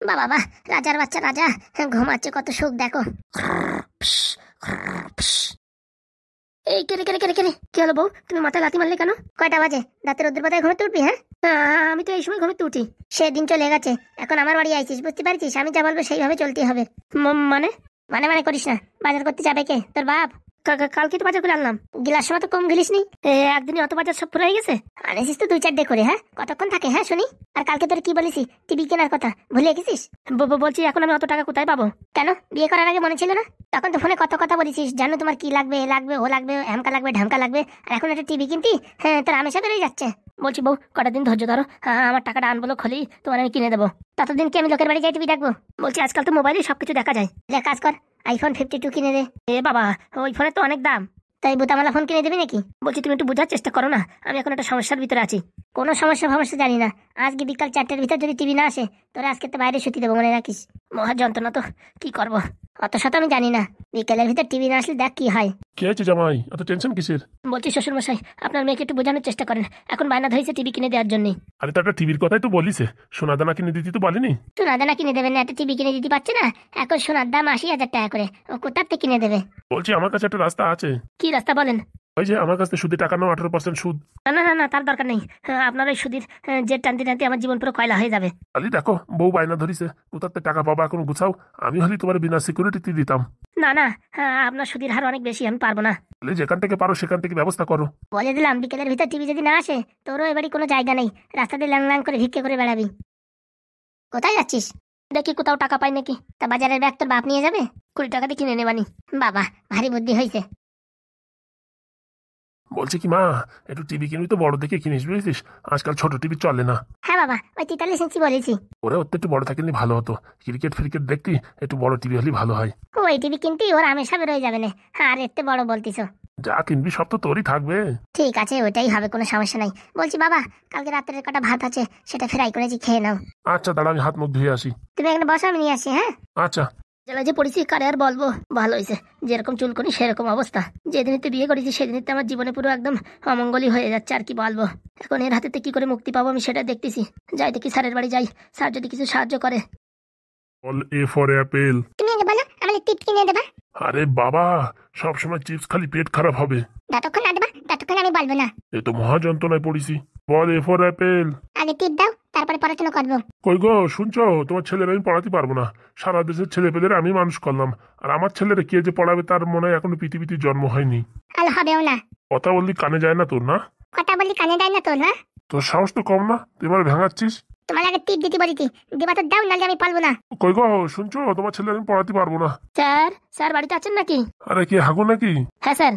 বাবা বাহ, রাজার বাচ্চা রাজা ঘুমাচ্ছে, কত সুখ দেখো। এই কেরে কেরে কেরে কেরে, কি হলো বউ, তুমি মাথায় লাথি মারলে কেন? কয়টা বাজে? রাতে রোদ্রের বাতায় ঘুমোতে উঠবি? হ্যাঁ, আমি তো এই সময় ঘুমোতে উঠি। সেদিন চলে গেছে, এখন আমার বাড়ি আইছিস, বুঝতে পারছিস? আমি যা বলবো সেইভাবে চলতে হবে। মানে মানে মানে করিস না। বাজার করতে যাবে কে? তোর বাপ। কালকে তো বাজার করে আনলাম। গিলাস সময় তো কম গিলিস নি, একদিনই অত বাজার সব ফুরাই গেছে। আনিসিস তো 2-4 ডে করে। হ্যাঁ, কতক্ষণ থাকে? হ্যাঁ শুনি। আর কালকে তোর কি বলেছি, টিভি কেনার কথা ভুলে গেছিস? বলছি এখন আমি অত টাকা কোথায় পাবো? কেন, বিয়ে করার আগে মনে ছিল না? তখন তো ফোনে কত কথা বলেছিস, জানো তোমার কি লাগবে, লাগবে ও লাগবে, হ্যামকা লাগবে ঢামকা লাগবে, আর এখন একটা টিভি কিনতি। হ্যাঁ, তোর আমেশা বেড়ে যাচ্ছে। বলছি বউ, কটা দিন ধৈর্য ধরো, আমার টাকাটা আনবো খলি, তোমার আমি কিনে দেবো। ততদিন কি আমি লোকের বাড়ি যাই টিভি দেখবো? বলছি আজকাল তো মোবাইলে সবকিছু দেখা যায়। কাজ কর, iPhone 52 কিনে দে। এ বাবা, ওই ফোনের তো অনেক দাম। তাই বোতামালা ফোন কিনে দেবে নাকি? বলছি তুমি একটু বোঝার চেষ্টা করো না, আমি এখন একটা সমস্যার ভিতরে আছি। কোনো সমস্যা জানি না, আজকে বিকাল 4টের ভিতর যদি টিভি না আসে, তোরা আজকে তো বাইরে শুতে দেবো, মনে রাখিস। মহা যন্ত্রণা তো, কি করবো অত শত আমি জানি না। বিকেলের ভিতর টিভি না আসলে দেখ কি হয়। কি হয়েছে জামাই, এত টেনশন কিসের? বলছি শ্বশুর মশাই, আপনার মেয়েকে একটু বোঝানোর চেষ্টা করেন, এখন বায়না ধরেছে টিভি কিনে দেওয়ার জন্য। আরে তো একটা টিভির কথাই তো বলিছে, সোনা দানা কিনে দিতে তো বলেনি? সোনা দানা কিনে দেবেন না, একটা টিভি কিনে দিতে পারছে না? এখন সোনার দাম 80,000 টাকা করে, ও কোথার থেকে কিনে দেবে? বলছি আমার কাছে একটা রাস্তা আছে। কি রাস্তা বলেন? ওই যে আমার কাছে সুদে টাকা নাও, 18% সুদ। না না না, তার দরকার নেই। আপনার ওই সুধীর যে টানতে টানতে আমার জীবন পুরো কয়লা হয়ে যাবে। খালি দেখো বউ বায়না ধরিছে, কোথাতে টাকা পাবা এখন গুছাও। আমি হলে তোমার বিনা সিকিউরিটিতে দিতাম। না না, আপনার সুধীর হার অনেক বেশি, আমি পারবো না। তাহলে যেখান থেকে পারো সেখান থেকে ব্যবস্থা করো। বলে দিলাম, বিকেলের ভিতর টিভি যদি না আসে, তোরও এবারই কোনো জায়গা নেই, রাস্তা দিয়ে ল্যাং ল্যাং করে ভিক্ষে করে বেড়াবি। কোথায় যাচ্ছিস? দেখি কোথাও টাকা পাই নাকি। তা বাজারের ব্যাগ তোর বাপ নিয়ে যাবে? 20 টাকা দিয়ে কিনে নেবানি। বাবা, ভারী বুদ্ধি হয়েছে। বলছি কি মা, একটু টিভি কিনবি তো বড় দেখে কিনিস, বুঝেছিস? আজকাল ছোট টিভি চলে না। হ্যাঁ বাবা, ওই 43 ইঞ্চি বলেছি। ওরে ওর তো একটু বড় থাকলে ভালো হতো, ক্রিকেট ফ্রিকেট দেখতি, একটু বড় টিভি হলে ভালো হয়। ওই টিভি কিনতেই ওর আমেশা বেরোয় যাবে না। আর এতে বড় বলতিস? যা কিনবি সব তো তোরই থাকবে। ঠিক আছে, ওটাই হবে, কোনো সমস্যা নাই। বলছি বাবা, কালকে রাত্রের কটা ভাত আছে, সেটা ফ্রাই করেছি, খেয়ে নাও। আচ্ছা দাঁড়া, আমি হাত মুখ ধুয়ে আসি। তুমি এখানে বসো, আমি নিয়ে আসি। হ্যাঁ, আচ্ছা। জেলা যে পড়েছি কারে আর বলবো, ভালো হয়েছে। যেরকম চুলকনি সেরকম অবস্থা। যেদিনতে বিয়ে করেছি সেদিনতে আমার জীবনে পুরো একদম অমঙ্গলই হয়ে যাচ্ছে, আর কি বলবো। এখন এর হাতেতে কি করে মুক্তি পাবো আমি সেটা দেখতেছি। যাই দেখি স্যারের বাড়ি যাই, স্যার যদি কিছু সাহায্য করে। বল এ ফর অ্যাপেল। তুমি আগে বলো, আমাকে টিপ কিনে দেবা। আরে বাবা, সবসময় চিপস খালি পেট খারাপ হবে। যতক্ষণ না দেবা ততক্ষণ আমি বলবো না। এ তো মহা যন্ত্রণায় পড়েছি। বল এ ফর অ্যাপেল। আগে টিপ দাও, তারপরে পড়াশোনা করবো। কই গো শুনছো, তোমার ছেলের আমি পড়াতে পারবো না। সারা দেশের ছেলে পেলের আমি মানুষ করলাম, আর আমার ছেলেরা কে যে পড়াবে তার মনে হয় এখনো পৃথিবীতে জন্ম হয়নি। আর হবেও না। কথা বললি কানে যায় না তোর? না কথা বলি কানে দেয় না তোর? না, তোর সাহস তো কম না, তুই এবার ভেঙাচ্ছিস। তোমার আগে টিপ দিতে বলেছি, দিবা তো দাও, নাহলে আমি পারবো না। কই গো শুনছো, তোমার ছেলে আমি পড়াতে পারবো না। স্যার, স্যার বাড়িতে আছেন নাকি? আরে কি হাগো নাকি? হ্যাঁ স্যার।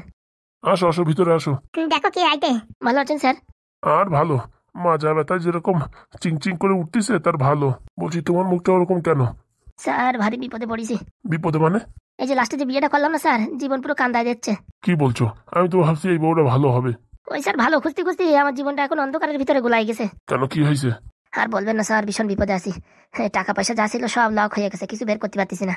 আসো আসো, ভিতরে আসো। দেখো কে আইতে। ভালো আছেন স্যার? আর ভালো, মাজা ব্যথায় যেরকম চিংচিং করে উঠতেছে তার ভালো। বলছি তোমার মুখটা ওরকম কেন? স্যার ভারী বিপদে পড়েছি। বিপদে মানে? এই যে লাস্টে যে বিয়েটা করলাম না স্যার, জীবন পুরো কান্দায় দিচ্ছে। কি বলছো? আমি তো ভাবছি এই বউটা ভালো হবে। ওই স্যার, ভালো খুঁজতে খুঁজতে আমার জীবনটা এখন অন্ধকারের ভিতরে গোলাই গেছে। কেন, কি হয়েছে? আর বলবেন না স্যার, ভীষণ বিপদে আছি। টাকা পয়সা যা ছিল সব লক হয়ে গেছে, কিছু বের করতে পারতেছি না।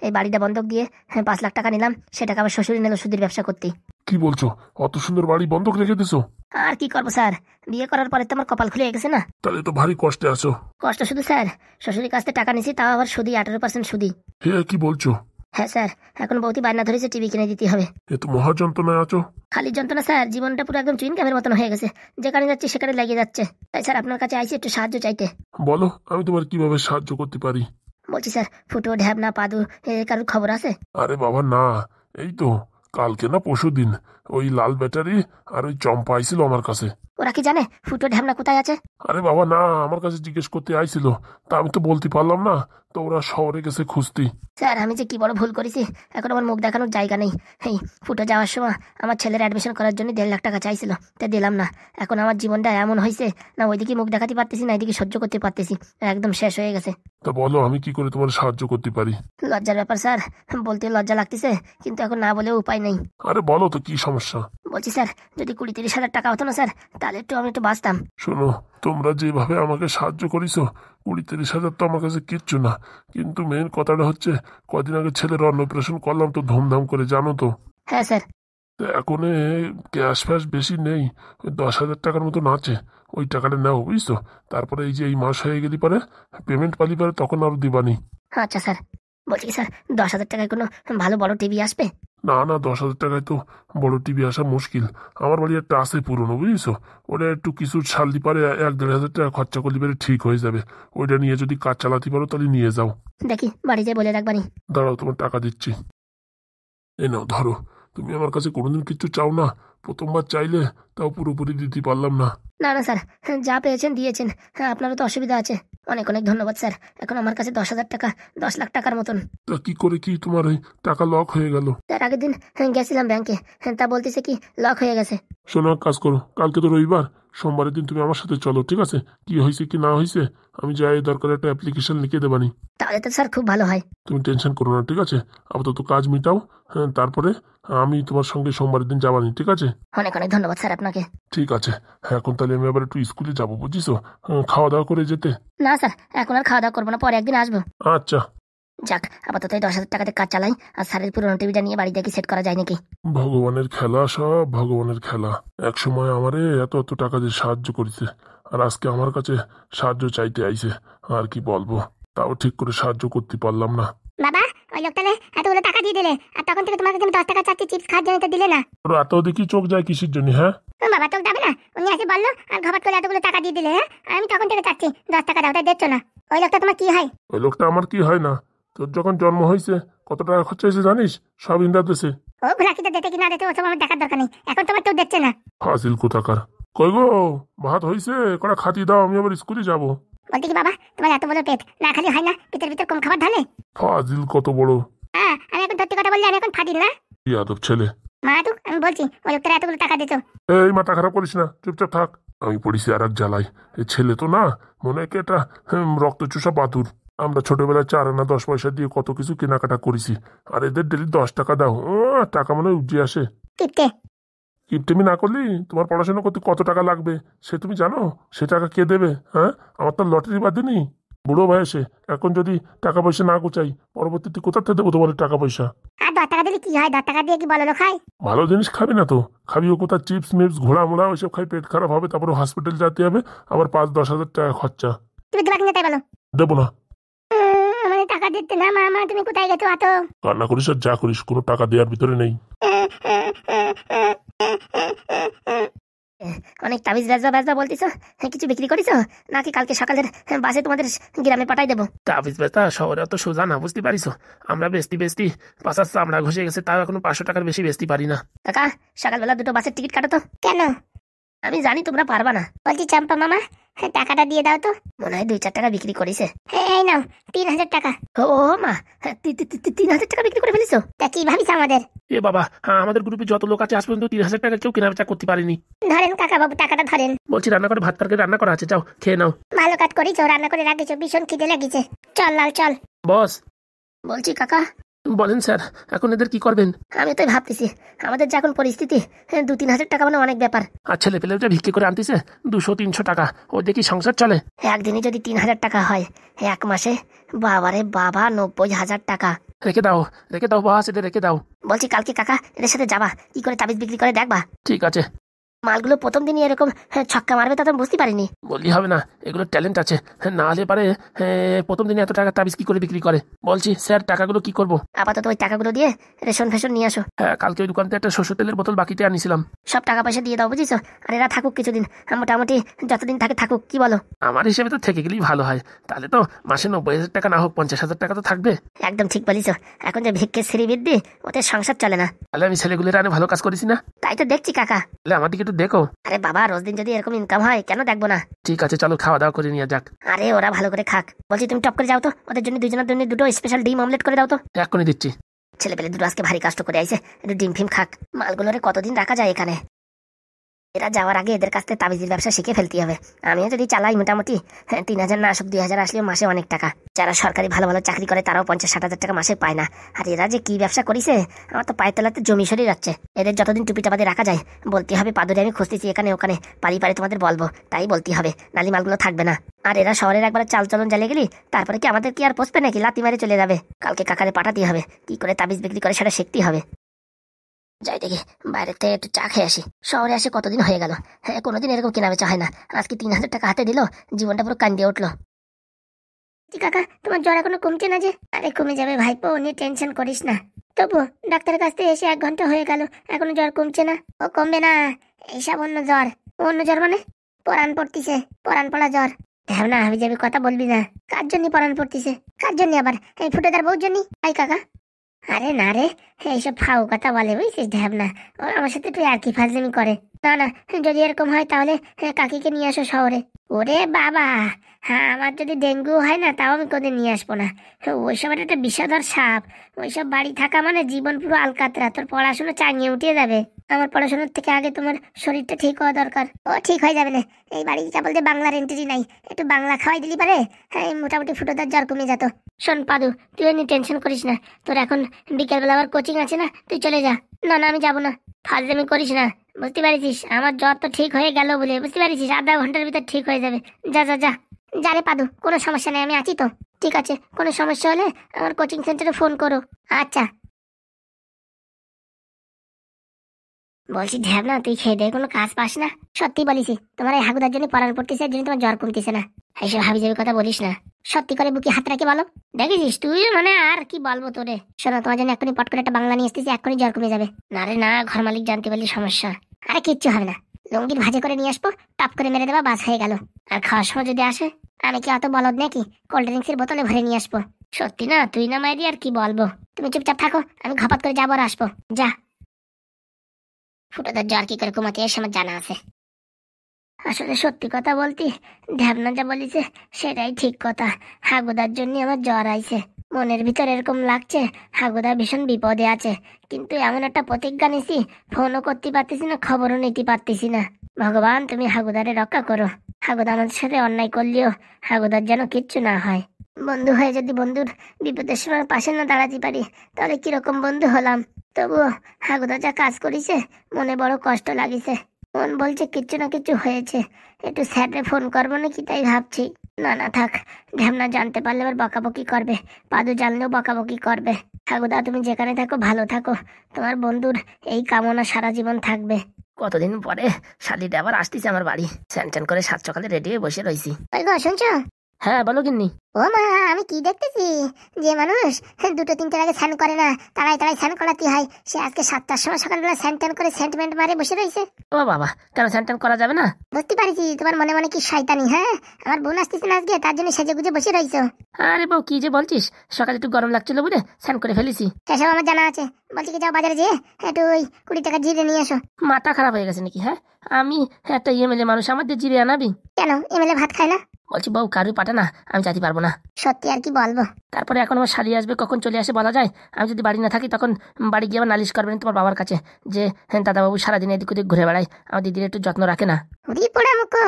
এই বাড়িটা বন্ধক দিয়ে 5 লাখ টাকা নিলাম, সে টাকা আমার শ্বশুরই নিল সুদের ব্যবসা করতে। কি বলছো, অত সুন্দর বাড়ি বন্ধক রেখে দিছো? আর কি করবো স্যার, বিয়ে করার পরে তো আমার কপাল খুলে গেছে না। তাহলে তো ভারী কষ্টে আছো। কষ্ট শুধু স্যার, শ্বশুরের কাছ থেকে টাকা নিছি, তাও আবার সুদি, 18% সুদি। হে কি বলছো? হ্যাঁ স্যার, এখন বউতি বায়না ধরেছে টিভি কিনে দিতে হবে। এ তো মহা যন্ত্রণায় আছো। খালি যন্ত্রণা স্যার, জীবনটা পুরো একদম চুইন ক্যামের মতন হয়ে গেছে, যেখানে যাচ্ছে সেখানে লেগে যাচ্ছে। তাই স্যার আপনার কাছে আইছি একটু সাহায্য চাইতে। বলো, আমি তোমার কিভাবে সাহায্য করতে পারি? বলছি স্যার, ফুটো, ঢ্যাবনা, পাদু, কারোর খবর আছে? আরে বাবা না, এই তো কালকে না পরশু দিন ওই লাল ব্যাটারি আর ওই চম্পা আইছিল আমার কাছে। ওরা কি জানে ফুটো ঢ্যাবনা কোথায় আছে? আরে বাবা না, আমার কাছে জিজ্ঞেস করতে আইছিল, তা আমি তো বলতে পারলাম না, তো ওরা শহরে গেছে খুঁজতে। স্যার আমি যে কি বড় ভুল করেছি, এখন আমার মুখ দেখানোর জায়গা নেই। এই ফুটো যাওয়ার সময় আমার ছেলের অ্যাডমিশন করার জন্য 1.5 লাখ টাকা চাইছিল, তা দিলাম না। এখন আমার জীবনটা এমন হয়েছে না, ওইদিকে মুখ দেখাতে পারতেছি না, এদিকে সহ্য করতে পারতেছি, একদম শেষ হয়ে গেছে। তা বলো আমি কি করে তোমার সাহায্য করতে পারি? লজ্জার ব্যাপার স্যার, বলতে লজ্জা লাগতেছে, কিন্তু এখন না বলেও উপায় নেই। আরে বলো তো কি সমস্যা? বলছি স্যার, যদি 20-30 হাজার টাকা হতো না স্যার, তাহলে আমি একটু বাঁচতাম। শোনো, তোমরা যেভাবে আমাকে সাহায্য করিছো, 20-30 হাজার তো আমার কাছে কিচ্ছু না, কিন্তু মেন কথাটা হচ্ছে কদিন আগে ছেলের অন্নপ্রাশন করলাম তো ধুমধাম করে, জানো তো। হ্যাঁ স্যার। তো এখন ক্যাশ ফ্যাশ বেশি নেই, ওই 10,000 টাকার মতন আছে। ওই টাকাটা নাও, বুঝছো? তারপরে এই যে এই মাস হয়ে গেলি পারে, পেমেন্ট পালি পারে, তখন আরো দিবানি। আচ্ছা স্যার, বলছি কি স্যার, 10,000 টাকায় কোনো ভালো বড় টিভি আসবে? না না, 10,000 টাকায় তো বড় টিভি আসা মুশকিল। আমার বাড়ি একটা আছে পুরনো, বুঝছো? ওটা একটু কিছু সালতে পারে, 1-1.5 হাজার টাকা খরচা করলে পারে ঠিক হয়ে যাবে। ওইটা নিয়ে যদি কাজ চালাতে পারো তাহলে নিয়ে যাও। দেখি বাড়ি যেয়ে বলে রাখবানি। দাঁড়াও, তোমার টাকা দিচ্ছি। এই নাও ধরো। তুমি আমার কাছে কোনোদিন কিচ্ছু চাও না, প্রথমবার চাইলে তাও পুরোপুরি দিতে পারলাম না। না না স্যার, যা পেয়েছেন দিয়েছেন। হ্যাঁ, আপনারও তো অসুবিধা আছে। অনেক অনেক ধন্যবাদ স্যার। এখন আমার কাছে 10,000 টাকা, 10 লাখ টাকার মতন। তা কি করে কি তোমার এই টাকা লক হয়ে গেল? তার আগের দিন গেছিলাম ব্যাংকে, তা বলতেছে কি লক হয়ে গেছে। শোনো, এক কাজ করো, কালকে তো রবিবার, সোমবারের দিন তুমি আমার সাথে চলো, ঠিক আছে? কি হয়েছে কি না হয়েছে আমি যাই দরকার একটা অ্যাপ্লিকেশন লিখে দেবানি। তাহলে তো স্যার খুব ভালো হয়। তুমি টেনশন করো না, ঠিক আছে? আপাতত কাজ মিটাও। হ্যাঁ, তারপরে আমি তোমার সঙ্গে সোমবারের দিন যাবানি, ঠিক আছে? অনেক অনেক ধন্যবাদ স্যার আপনাকে। ঠিক আছে। হ্যাঁ, এখন তাহলে আমি আবার একটু স্কুলে যাবো, বুঝিস? খাওয়া দাওয়া করে যেতে। না স্যার, এখন আর খাওয়া দাওয়া করবো না, পরে একদিন আসবো। আচ্ছা। যাক, আপাতত এই 10,000 টাকাতে কাজ চালাই, আর স্যারের পুরোনো টিভিটা নিয়ে বাড়ি দেখি সেট করা যায় নাকি। ভগবানের খেলা, সব ভগবানের খেলা। এক সময় আমারে এত এত টাকা দিয়ে সাহায্য করেছে, আর আজকে আমার কাছে সাহায্য চাইতে আইছে। আর কি বলবো, তাও ঠিক করে সাহায্য করতে পারলাম না। বাবা, ওই লোকটালে এতগুলো টাকা দিয়ে দিলে, আর তখন থেকে তোমার কাছে আমি 10 টাকা চাচ্ছি চিপস খাওয়ার জন্য, তো দিলে না। তোর এত দেখি চোখ যায় কিসের জন্য? হ্যাঁ বাবা, তোকে যাবে না? উনি এসে বললো আর ঘপাট করে এতগুলো টাকা দিয়ে দিলে। হ্যাঁ, আর আমি তখন থেকে চাচ্ছি 10 টাকা দাও, তাই দিচ্ছ না। ওই লোকটা তোমার কি হয়? ওই লোকটা আমার কি হয় না? তোর যখন জন্ম হয়েছে কত টাকা খরচা হয়েছে জানিস? সব ইন্দ্রা দেশে। ও ভ্রাকিতে দিতে কি না দিতে ওসব আমার দেখার দরকার নেই, এখন তোমার কেউ দিচ্ছে না। ফাজিল কোথাকার। কই গো, ভাত হয়েছে? কটা খাতি দাও, আমি আবার স্কুলে যাব। বলতে কি বাবা, তোমার এত বড় পেট, না খালি হয় না পেটের ভিতর কম খাবার ঢালে? ফাজিল কত বড়। হ্যাঁ, আমি এখন সত্যি কথা বললে আমি এখন ফাটিল না। ইয়াদব ছেলে। মা তো আমি বলছি ওই লোকটা এতগুলো টাকা দিত। এই মাথা খারাপ করিস না, চুপচাপ থাক। আমি পড়িছি আর এক জ্বালাই। এই ছেলে তো না, মনে হয় কি একটা রক্ত চুষা বাতুর। আমরা ছোটবেলায় 4 আনা 10 পয়সা দিয়ে কত কিছু কেনাকাটা করেছি, আর এদের ডেলি 10 টাকা দাও। টাকা মনে হয় উজ্জে আসে। কিপটে। কিপটেমি না করলি তোমার পড়াশোনা করতে কত টাকা লাগবে সে তুমি জানো? সে টাকা কে দেবে? হ্যাঁ, আমার তো লটারি বাঁধেনি বুড়ো বয়সে। এখন যদি টাকা পয়সা না গুছাই, পরবর্তীতে কোথা থেকে দেবো তোমার টাকা পয়সা? আর 10 টাকা দিলে কি হয়? 10 টাকা দিয়ে কি বলো লোক খায়? ভালো জিনিস খাবি না তো? খাবি ও কোথা চিপস মিপস ঘোড়া মোড়া ওইসব খাই, পেট খারাপ হবে, তারপরে হসপিটাল যেতে হবে, আবার 5-10 হাজার টাকা খরচা। তুমি দেবা কিনা তাই বলো। দেবো না। মানে টাকা দিতে না মা, তুমি কোথায় গেছো এত? কান্না করিস আর যা করিস, কোনো টাকা দেওয়ার ভিতরে নেই। অনেক তাবিজ বেজবা বেজবা বলতিছো, কিছু বিক্রি করিছো নাকি কালকে সকালের বাসে তোমাদের গ্রামে পাঠাই দেবো? তাবিজ বেচা শহরে অত সোজা না, বুঝতে পারিস? আমরা বেচতি বেচতি পাশার চামড়া ঘষে গেছে, তাও এখনো 500 টাকার বেশি বেচতে পারি না। কাকা, সকালবেলা দুটো বাসের টিকিট কাটো তো। কেন? আমি জানি তোমরা পারবা না। বলছি চম্পা মামা, টাকাটা দিয়ে দাও তো। মনে হয় 2-4 টাকা বিক্রি করেছে। এই নাও 3,000 টাকা। ও মা, 3,000 টাকা বিক্রি করে ফেলেছো? তা কি ভাবিস আমাদের? এ বাবা, হ্যাঁ, আমাদের গ্রুপে যত লোক আছে আজ পর্যন্ত 3,000 টাকা কেউ কেনা বেচা করতে পারিনি। ধরেন কাকা বাবু, টাকাটা ধরেন। বলছি রান্না করে ভাত তরকারি রান্না করা আছে, যাও খেয়ে নাও। ভালো কাজ করেছো, রান্না করে রাখিছো, ভীষণ খিদে লাগিছে। চল লাল চল। বস বলছি কাকা। বলেন স্যার, এখন এদের কি করবেন? আমি তো ভাবতেছি আমাদের যে এখন পরিস্থিতি, 2-3 হাজার টাকা মানে অনেক ব্যাপার। আর ছেলে পেলে যে ভিক্ষে করে আনতেছে 200-300 টাকা, ওই দেখি সংসার চলে? একদিনে যদি 3,000 টাকা হয়, 1 মাসে বাবারে বাবা 90,000 টাকা। রেখে দাও, রেখে দাও বস, এদের রেখে দাও। বলছি কালকে কাকা এদের সাথে যাবা, কি করে তাবিজ বিক্রি করে দেখবা। ঠিক আছে। মালগুলো প্রথম দিনই এরকম ছক্কা মারবে তা তো আমি বুঝতে পারিনি। বললি হবে না, এগুলো ট্যালেন্ট আছে। না হলে পারে প্রথম দিনে এত টাকা তাবিজ কি করে বিক্রি করে। বলছি স্যার, টাকাগুলো কি করব? আপাতত ওই টাকাগুলো দিয়ে রেশন ফেশন নিয়ে আসো। হ্যাঁ, কালকে ওই দোকান থেকে একটা সরষের তেলের বোতল বাকিতে আনিছিলাম। সব টাকা পয়সা দিয়ে দাও, বুঝিস? আর এরা থাকুক কিছুদিন, মোটামুটি যতদিন থাকে থাকুক, কি বলো? আমার হিসেবে তো থেকে গেলেই ভালো হয়, তাহলে তো মাসে 90,000 টাকা না হোক 50,000 টাকা তো থাকবে। একদম ঠিক বলিস। এখন যে ভিক্ষে শ্রী বৃদ্ধি, ওতে সংসার চলে না। তাহলে আমি ছেলেগুলোর আনে ভালো কাজ করেছি না? তাই তো দেখছি কাকা। তাহলে আমার দিকে একটু দেখো। আরে বাবা, রোজ দিন যদি এরকম ইনকাম হয়, কেন দেখবো না? ঠিক আছে, চলো খাওয়া দাওয়া করে নিয়ে যাক। আরে ওরা ভালো করে খাক। বলছি তুমি টপ করে যাও তো, ওদের জন্য দুজনের জন্য দুটো স্পেশাল ডিম অমলেট করে দাও তো। এক্ষুনি দিচ্ছি। ছেলে পেলে দুটো আজকে ভারী কষ্ট করে আইছে, একটু ডিম ফিম খাক। মালগুলোরে কতদিন রাখা যায় এখানে? এরা যাওয়ার আগে এদের কাছ থেকে তাবিজের ব্যবসা শিখে ফেলতে হবে। আমিও যদি চালাই মোটামুটি 3,000 না আসুক 2,000 আসলেও মাসে অনেক টাকা। যারা সরকারি ভালো ভালো চাকরি করে তারাও 50-60 হাজার টাকা মাসে পায় না। আর এরা যে কি ব্যবসা করিছে, আমার তো পায়ের তলাতে জমি সরে যাচ্ছে। এদের যতদিন টুপি টাপাতে রাখা যায় বলতে হবে পাদুরে আমি খুঁজতেছি এখানে ওখানে, পারি পারি তোমাদের বলবো, তাই বলতে হবে, নালি মালগুলো থাকবে না। আর এরা শহরের একবার চাল চলন জ্বালিয়ে গেলি, তারপরে কি আমাদের কি আর পোষবে নাকি? লাতি মারে চলে যাবে। কালকে কাকারে পাঠাতে হবে, কি করে তাবিজ বিক্রি করে সেটা শিখতে হবে। যাই দেখি বাইরের থেকে একটু চা খেয়ে আসি। শহরে আসে কতদিন হয়ে গেল, হ্যাঁ কোনোদিন এরকম কেনা বেচা হয় না। আজকে 3,000 টাকা হাতে দিল, জীবনটা পুরো কান্দিয়ে উঠলো। কাকা তোমার জ্বর এখনো কমছে না যে? আরে কমে যাবে ভাইপো, নিয়ে টেনশন করিস না। তবু ডাক্তারের কাছ থেকে এসে 1 ঘন্টা হয়ে গেল, এখনো জ্বর কমছে না। ও কমবে না, এইসব অন্য জ্বর। অন্য জ্বর মানে? পরান পড়তিছে, পরান পড়া জ্বর। হ্যাঁ না, আমি যাবি কথা বলবি না। কার জন্য পরান পড়তিছে? কার জন্য আবার? এই ফুটেদার বউর জন্য? আই কাকা। আরে না রে, এইসব ফাউ কথা বলে বুঝছিস ঢ্যাবনা। ও আমার সাথে একটু আর কি ফাজলামি করে। না না, যদি এরকম হয় তাহলে কাকিকে নিয়ে আসো শহরে। ওরে বাবা, হ্যাঁ আমার যদি ডেঙ্গু হয় না তাও আমি কোনদিন নিয়ে আসবো না। ওইসব একটা বিষধর সাপ। ওইসব বাড়ি থাকা মানে জীবন পুরো আলকাতরা। তোর পড়াশোনা চাঙিয়ে উঠিয়ে যাবে। আমার পড়াশোনার থেকে আগে তোমার শরীরটা ঠিক হওয়া দরকার। ও ঠিক হয়ে যাবে না, এই বাড়ি যা বলতে বাংলার এন্ট্রি নাই, একটু বাংলা খাওয়াই দিলি পারে, হ্যাঁ মোটামুটি ফুটোদার জ্বর কমে যেত। শোন পাদু, তুই এমনি টেনশন করিস না। তোর এখন বিকেলবেলা আবার কোচিং আছে না, তুই চলে যা। না না আমি যাবো না, ফাজলামি করিস না। বুঝতে পারিস আমার জ্বর তো ঠিক হয়ে গেল বলে, বুঝতে পারিস আধা ঘন্টার ভিতর ঠিক হয়ে যাবে। যা যা যা যা রে পাদু, কোনো সমস্যা নেই, আমি আছি তো। ঠিক আছে, কোনো সমস্যা হলে আমার কোচিং সেন্টারে ফোন করো। আচ্ছা। বলছি ঢ্যাবনা, তুই খেয়ে দিয়ে কোনো কাজ পাস না? সত্যি বলিস, তোমার এই হাগুদার জন্য পড়ান পড়তেছে, এর জন্য তোমার জ্বর কমতেছে না। এইসব হাবি যাবি কথা বলিস না। সত্যি করে বুকে হাত রাখে বলো। দেখেছিস তুই, মানে আর কি বলবো তোরে। শোনো, তোমার জন্য এখনই পট করে একটা বাংলা নিয়ে আসতেছি, এখনই জ্বর কমে যাবে। না রে না, ঘর মালিক জানতে পারলে সমস্যা। আরে কিচ্ছু হবে না, লঙ্গির ভাজে করে নিয়ে আসবো, টাপ করে মেরে দেবা, বাস হয়ে গেল। আর খাওয়ার সময় যদি আসে, আমি কি অত বলদ নাকি? কোল্ড ড্রিঙ্কসের বোতলে ভরে নিয়ে আসবো। সত্যি না, তুই না মাইরি আর কি বলবো। তুমি চুপচাপ থাকো, আমি ঘপাত করে যাবো আর আসবো। যা। ফুটোদার জ্বর কি করে কমাতে এসে আমার জানা আছে। আসলে সত্যি কথা বলতে, ঢ্যাবনা যা বলিছে সেটাই ঠিক কথা। হাগুদার জন্য আমার জ্বর আইছে। মনের ভিতর এরকম লাগছে হাগুদা ভীষণ বিপদে আছে, কিন্তু এমন একটা প্রতিজ্ঞা নিছি, ফোনও করতে পারতেছি না, খবরও নিতে পারতেছি না। ভগবান তুমি হাগুদারে রক্ষা করো। হাগুদা আমাদের সাথে অন্যায় করলেও হাগুদার যেন কিচ্ছু না হয়। বন্ধু হয়ে যদি বন্ধুর বিপদের সময় পাশে না দাঁড়াতে পারি, তাহলে কিরকম বন্ধু হলাম। তবুও হাগুদা যা কাজ করেছে, মনে বড় কষ্ট লাগিছে। মন বলছে কিচ্ছু না কিছু হয়েছে, একটু স্যারে ফোন করবো নাকি তাই ভাবছি। না না থাক, ঢ্যামনা জানতে পারলে আবার বকাবকি করবে, পাদু জানলেও বকাবকি করবে। ঠাকুরদা তুমি যেখানে থাকো ভালো থাকো, তোমার বন্ধুর এই কামনা সারা জীবন থাকবে। কতদিন পরে শালিটা আবার আসতেছে আমার বাড়ি। স্যান ট্যান করে 7 সকালে রেডি হয়ে বসে রয়েছি। ওই গো শুনছো? হ্যাঁ বলো গিন্নি। ও মা, আমি কি দেখতেছি, যে মানুষ 2-3টার আগে স্নান করে না, তাড়াই তাড়াই স্নান করাতে হয়, সে আজকে 7টার সময় সকালবেলা স্নান টান করে সেন্টিমেন্ট মারে বসে রয়েছে। ও বাবা, কেন স্যান ট্যান করা যাবে না? বুঝতে পারছি তোমার মনে মনে কি শয়তানি। হ্যাঁ, আমার বোন আসতেছে না আজকে, তার জন্য সেজে গুজে বসে রয়েছো। আরে বউ, কি যে বলছিস, সকালে একটু গরম লাগছিল বুঝে স্যান করে ফেলেছি। সেসব আমার জানা আছে। বলছি কি যাও বাজারে যেয়ে একটু ওই 20 টাকা জিরে নিয়ে এসো। মাথা খারাপ হয়ে গেছে নাকি? হ্যাঁ, আমি একটা এমএলএ মানুষ, আমার দিয়ে জিরে আনাবি? কেন, এমএলএ ভাত খায় না? বলছি বউ, কারু পাঠা না, আমি যেতে পারবো না। সত্যি আর কি বলবো। তারপরে এখন আমার শালি আসবে, কখন চলে আসে বলা যায়? আমি যদি বাড়ি না থাকি তখন বাড়ি গিয়ে আবার নালিশ করবেন তোমার বাবার কাছে যে হ্যাঁ দাদাবাবু সারাদিন এদিক ওদিক ঘুরে বেড়ায়, আমার দিদির একটু যত্ন রাখে না। উড়ি পোড়া মুখো।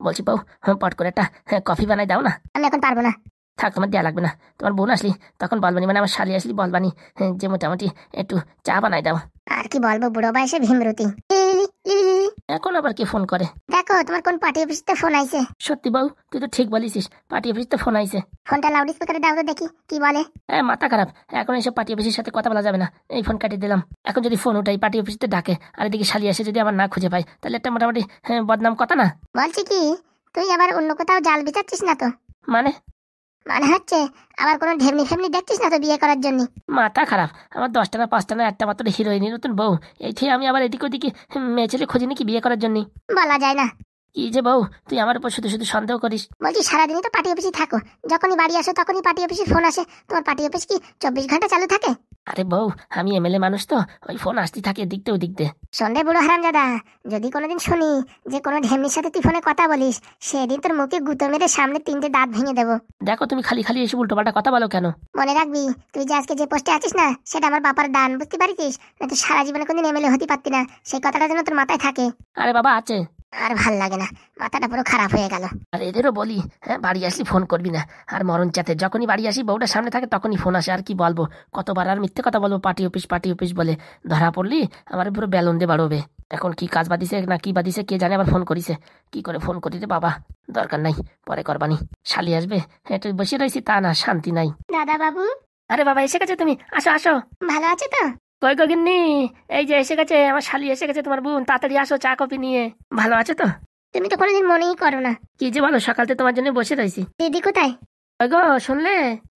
বলছি বউ, পট করে একটা কফি বানাই দাও না। আমি এখন পারবো না। থাক, তোমার দেয়া লাগবে না। তোমার বোন আসলি তখন বলবানি, মানে আমার শালি আসলি বলবানি যে মোটামুটি একটু চা বানাই দাও। আর কি বলবো, বুড়ো বয়সে ভীমরতি। এখন আবার কে ফোন করে? দেখো তোমার কোন পার্টি অফিসতে ফোন আইছে। সত্যি বউ, তুই তো ঠিক বলিস, পার্টি অফিস তো ফোন আইছে। ফোনটা লাউড স্পিকারে দাও তো দেখি কি বলে। হ্যাঁ, মাথা খারাপ, এখন এইসব পার্টি অফিসের সাথে কথা বলা যাবে না। এই ফোন কাটিয়ে দিলাম। এখন যদি ফোন উঠাই পার্টি অফিসতে ডাকে, আর এদিকে শালি আসে যদি আমার না খুঁজে পাই, তাহলে একটা মোটামুটি বদনাম কথা না? বলছি কি, তুই আবার অন্য কোথাও জাল বিচারছিস না তো? মানে মানে হচ্ছে আবার কোনো ঢেমনি ফেমনি দেখছিস না তো বিয়ে করার জন্য? মাথা খারাপ, আমার 10টা না 5টা না একটা মাত্র হিরোইনি নতুন বউ, এই থেকে আমি আবার এদিক ওদিকে মেয়ে ছেলে খুঁজি নাকি বিয়ে করার জন্য? বলা যায় না। কি যে বউ, তুই আমার উপর শুধু শুধু সন্দেহ করিস। বলছি সারাদিনই তো পার্টি অফিসে থাকো, যখনই বাড়ি আসো তখনই পার্টি অফিসের ফোন আসে। তোমার পার্টি অফিস কি 24 ঘন্টা চালু থাকে? আরে বউ, আমি এমএলএ মানুষ তো, ওই ফোন আসতে থাকে এদিক দিয়ে ওদিক দিয়ে। সন্ধ্যে বুড়ো হারামজাদা, যদি কোনোদিন শুনি যে কোনো ঢেমনির সাথে তুই ফোনে কথা বলিস, সেদিন তোর মুখে গুঁতো মেরে সামনে 3টে দাঁত ভেঙে দেবো। দেখো, তুমি খালি খালি এসে উল্টোপাল্টা কথা বলো কেন? মনে রাখবি, তুই যে আজকে যে পোস্টে আছিস না, সেটা আমার বাবার দান, বুঝতে পারিস? না তুই সারা জীবনে কোনদিন এমএলএ হতে পারতি না, সেই কথাটা যেন তোর মাথায় থাকে। আরে বাবা আছে। আর ভাল লাগে না, মাথাটা পুরো খারাপ হয়ে গেল। আর এদেরও বলি, হ্যাঁ বাড়ি আসলি ফোন করবি না। আর মরণ চাতে যখনই বাড়ি আসি বউটা সামনে থাকে তখনই ফোন আসে। আর কি বলবো, কতবার আর মিথ্যে কথা বলবো, পার্টি অফিস বলে। ধরা পড়লি আমার পুরো বেলুন দিয়ে বাড়বে। এখন কি কাজ বাদিছে না কি বাদিছে কে জানে, আবার ফোন করিছে। কি করে ফোন করি রে বাবা, দরকার নাই, পরে করবানি। শালি আসবে, একটু বসে রয়েছি তা না, শান্তি নাই। দাদা বাবু। আরে বাবা, এসে গেছে তুমি, আসো আসো। ভালো আছে তো? কই গো গিন্নি, এই যে এসে গেছে আমার শালি, এসে গেছে তোমার বোন, তাড়াতাড়ি আসো চা কফি নিয়ে। ভালো আছো তো? তুমি তো কোনোদিন মনেই করো না। কি যে বলো, সকাল থেকে তোমার জন্য বসে রয়েছি। দিদি কোথায়? কই গো শুনলে?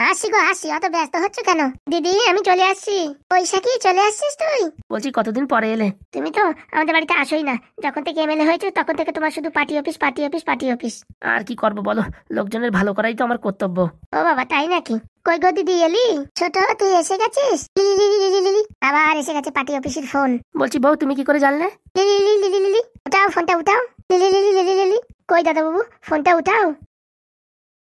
আসি গো আসি, অত ব্যস্ত হচ্ছ কেন? দিদি আমি চলে আসছি। বৈশাখী চলে আসছিস তুই? বলছি কতদিন পরে এলে। তুমি তো আমাদের বাড়িতে আসোই না। যখন থেকে এমএলএ হয়েছে তখন থেকে তোমার শুধু party office party office party office. আর কি করবো বলো, লোকজনের ভালো করাই তো আমার কর্তব্য। ও বাবা তাই নাকি? কই গো দিদি এলি? ছোট তুই এসে গেছিস? Lily lily lily lily. আবার এসে গেছে পার্টি অফিসের ফোন। বলছি বউ, তুমি কি করে জানলে? Lily lily lily lily. উঠাও ফোনটা উঠাও। Lily lily lily lily. কই দাদা বাবু ফোনটা উঠাও।